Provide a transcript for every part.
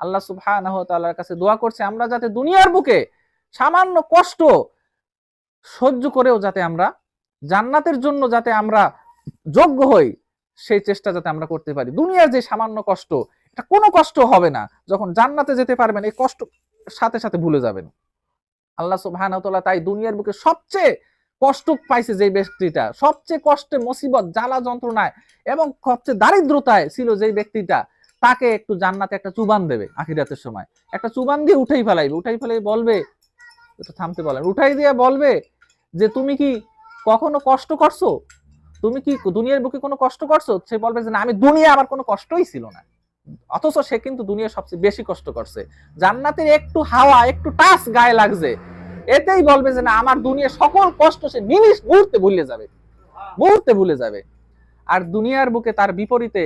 আল্লাহ সুবহানাহু ওয়া তাআলার কাছে দোয়া করছে আমরা যাতে দুনিয়ার বুকে সামান্য কষ্ট সহ্য করেও যাতে আমরা জান্নাতের জন্য যাতে আমরা যোগ্য হই, সেই চেষ্টা যাতে আমরা করতে পারি। দুনিয়ার যে সামান্য কষ্ট, এটা কোনো কষ্ট হবে না, যখন জান্নাতে যেতে পারবেন এই কষ্ট সাথে সাথে ভুলে যাবেন। আল্লাহ সুবহানাহু ওয়া তাআলা তাই দুনিয়ার বুকে সবচেয়ে কষ্ট পাইছে যে ব্যক্তিটা, সবচেয়ে কষ্টে মুসিবত জ্বালা যন্ত্রণায় এবং সবচেয়ে দারিদ্রতায় ছিল যেই ব্যক্তিটা, তাকে একটু জান্নাতে একটা চুবান দেবে আখিরাতের সময়। একটা চুবান দিয়ে উঠাই ফেলাইবে, উঠাই ফেলাই বলবে, একটু থামতে বলেন, উঠাই দিয়ে বলবে যে তুমি কি কখনো কষ্ট করছো, তুমি কি দুনিয়ার বুকে কোনো কষ্ট করছো? সে বলবে যে না, আমি দুনিয়া আমার কোনো কষ্টই ছিল না। অথচ সে কিন্তু দুনিয়া সবচেয়ে বেশি কষ্ট করছে। জান্নাতের একটু হাওয়া, একটু টাচ গায়ে লাগছে, এতেই বলবে যে না, আমার দুনিয়া সকল কষ্ট সে মুহূর্তে ভুলে যাবে, মুহূর্তে ভুলে যাবে। আর দুনিয়ার বুকে তার বিপরীতে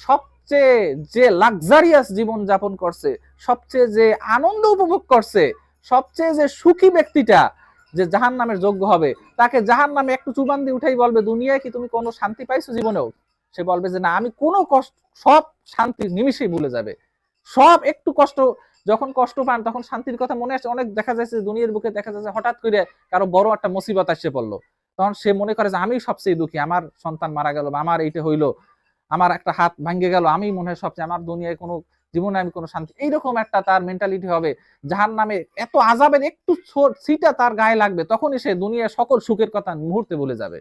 সবচেয়ে যে লাক্সারিয়াস জীবন যাপন করছে, সবচেয়ে যে আনন্দ উপভোগ করছে, সবচেয়ে যে সুখী ব্যক্তিটা যে জাহান্নামের যোগ্য হবে, তাকে জাহান্নামে একটু চুবান দিয়ে উঠাই বলবে দুনিয়ায় কি তুমি কোনো শান্তি পাইছো জীবনেও? সে বলবে যে না, আমি কোনো কষ্ট, সব শান্তি নিমিশেই ভুলে যাবে। সব একটু কষ্ট, যখন কষ্ট পান তখন শান্তির কথা মনে আসে। অনেক দেখা যাচ্ছে দুনিয়ার বুকে দেখা যাচ্ছে হঠাৎ করে কারো বড় একটা মুসিবত আসছে পড়লো, তখন সে মনে করে যে আমি সবচেয়ে দুঃখী, আমার সন্তান মারা গেল, আমার এইটা হইলো, আমার একটা হাত ভাঙ্গে গেল, আমি মনে হয় সবচেয়ে, আমার দুনিয়ায় কোনো জীবনে আমি কোনো শান্তি, এইরকম একটা তার মেন্টালিটি হবে। জাহান্নামে এত আযাবের একটু ছিটা তার গায়ে লাগবে, তখনই সে দুনিয়ার সকল সুখের কথা মুহূর্তে ভুলে যাবে।